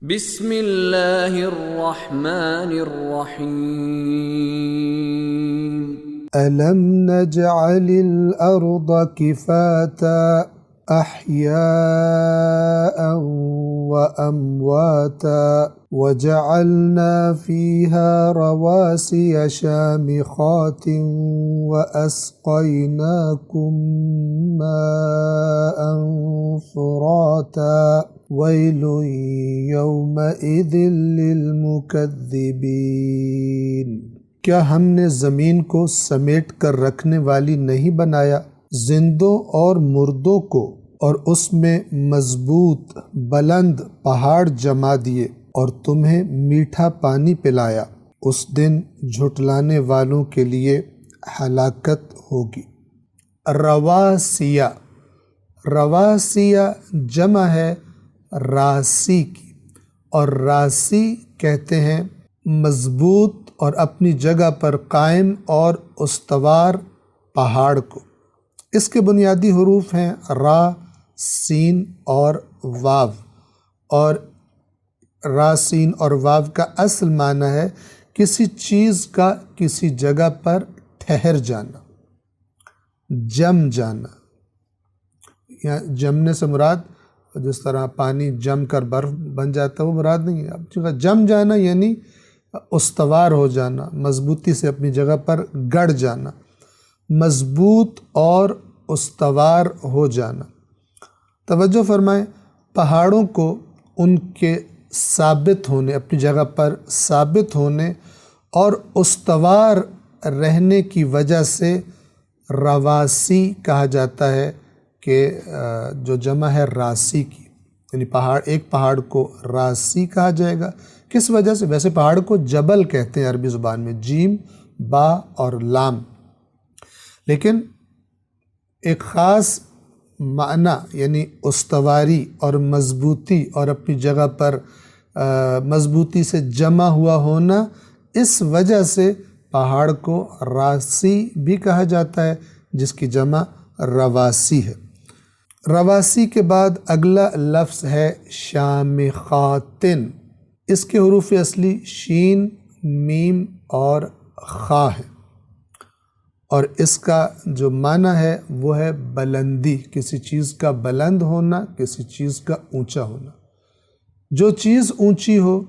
بسم اللہ الرحمن الرحیم ألم نجعل الأرض كفاتا أحياء وأمواتا وجعلنا فيها رواسي شامخات وأسقيناكم ماء فراتا ويل يومئذ للمكذبين۔ کیا ہم نے زمین کو سمیٹ کر رکھنے والی نہیں بنایا، زندوں اور مردوں کو، اور اس میں مضبوط بلند پہاڑ جما دیے اور تمہیں میٹھا پانی پلایا۔ اس دن جھٹلانے والوں کے لیے ہلاکت ہوگی۔ رواسیہ، رواسیہ جمع ہے راسی کی، اور راسی کہتے ہیں مضبوط اور اپنی جگہ پر قائم اور استوار پہاڑ کو۔ اس کے بنیادی حروف ہیں را، سین اور واو، اور را، سین اور واو کا اصل معنی ہے کسی چیز کا کسی جگہ پر ٹھہر جانا، جم جانا۔ یا جمنے سے مراد جس طرح پانی جم کر برف بن جاتا ہے وہ مراد نہیں ہے۔ اب جم جانا یعنی استوار ہو جانا، مضبوطی سے اپنی جگہ پر گڑ جانا، مضبوط اور استوار ہو جانا۔ توجہ فرمائیں، پہاڑوں کو ان کے ثابت ہونے، اپنی جگہ پر ثابت ہونے اور استوار رہنے کی وجہ سے رواسی کہا جاتا ہے، کہ جو جمع ہے راسی کی، یعنی ایک پہاڑ کو راسی کہا جائے گا۔ کس وجہ سے؟ ویسے پہاڑ کو جبل کہتے ہیں عربی زبان میں، جیم، با اور لام، لیکن ایک خاص معنی یعنی استواری اور مضبوطی اور اپنی جگہ پر مضبوطی سے جمع ہوا ہونا، اس وجہ سے پہاڑ کو راسی بھی کہا جاتا ہے، جس کی جمع رواسی ہے۔ رواسی کے بعد اگلا لفظ ہے شامخاتن۔ اس کے حروف اصلی شین، میم اور خا ہے، اور اس کا جو معنی ہے وہ ہے بلندی، کسی چیز کا بلند ہونا، کسی چیز کا اونچا ہونا۔ جو چیز اونچی ہو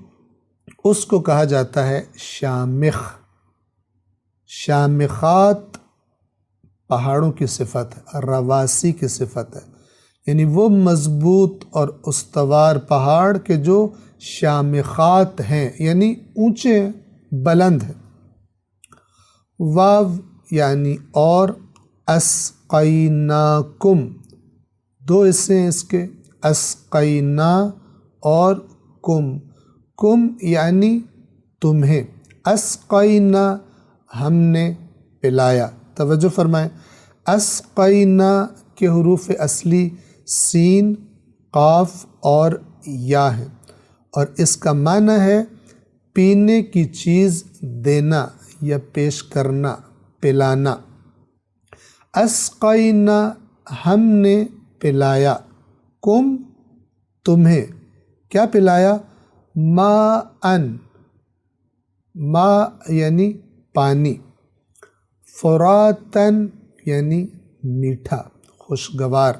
اس کو کہا جاتا ہے شامخ۔ شامخات پہاڑوں کی صفت ہے، رواسی کی صفت ہے، یعنی وہ مضبوط اور استوار پہاڑ کے جو شامخات ہیں، یعنی اونچے بلند ہیں۔ واو یعنی اور، اسقیناکم، دو حصے ہیں اس کے، اسقینا اور کم۔ کم یعنی تمہیں، اسقینا ہم نے پلایا۔ توجہ فرمائیں، اسقینا کے حروف اصلی سین، قاف اور یا ہیں، اور اس کا معنی ہے پینے کی چیز دینا یا پیش کرنا، پلانا۔ اسقینا ہم نے پلایا، کم تمہیں، کیا پلایا؟ ماءً، ماء یعنی پانی، فراتاً یعنی میٹھا، خوشگوار۔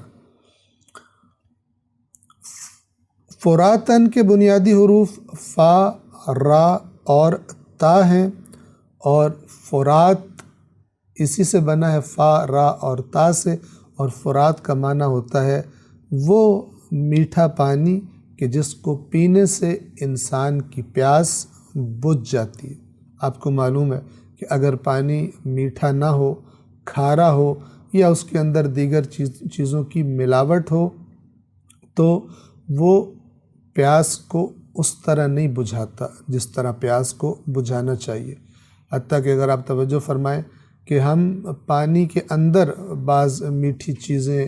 فراتاً کے بنیادی حروف فا، را اور تا ہیں، اور فرات اسی سے بنا ہے، فا، را اور تا سے، اور فرات کا معنی ہوتا ہے وہ میٹھا پانی کہ جس کو پینے سے انسان کی پیاس بجھ جاتی ہے۔ آپ کو معلوم ہے کہ اگر پانی میٹھا نہ ہو، کھارا ہو، یا اس کے اندر دیگر چیزوں کی ملاوٹ ہو، تو وہ پیاس کو اس طرح نہیں بجھاتا جس طرح پیاس کو بجھانا چاہیے۔ حتیٰ کہ اگر آپ توجہ فرمائیں کہ ہم پانی کے اندر بعض میٹھی چیزیں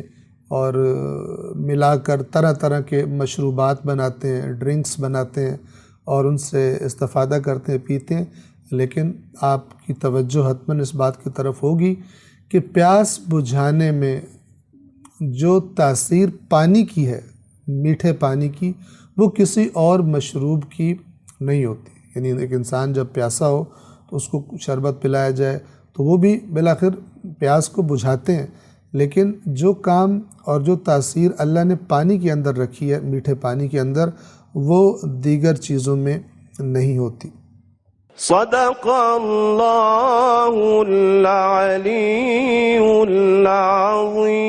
اور ملا کر طرح طرح کے مشروبات بناتے ہیں، ڈرنکس بناتے ہیں، اور ان سے استفادہ کرتے ہیں، پیتے ہیں، لیکن آپ کی توجہ حتماً اس بات کی طرف ہوگی کہ پیاس بجھانے میں جو تاثیر پانی کی ہے، میٹھے پانی کی، وہ کسی اور مشروب کی نہیں ہوتی. یعنی ایک انسان جب پیاسا ہو تو اس کو شربت پلایا جائے تو وہ بھی بالآخر پیاس کو بجھاتے ہیں، لیکن جو کام اور جو تاثیر اللہ نے پانی کے اندر رکھی ہے، میٹھے پانی کے اندر، وہ دیگر چیزوں میں نہیں ہوتی. صدق اللہ العلی العظیم.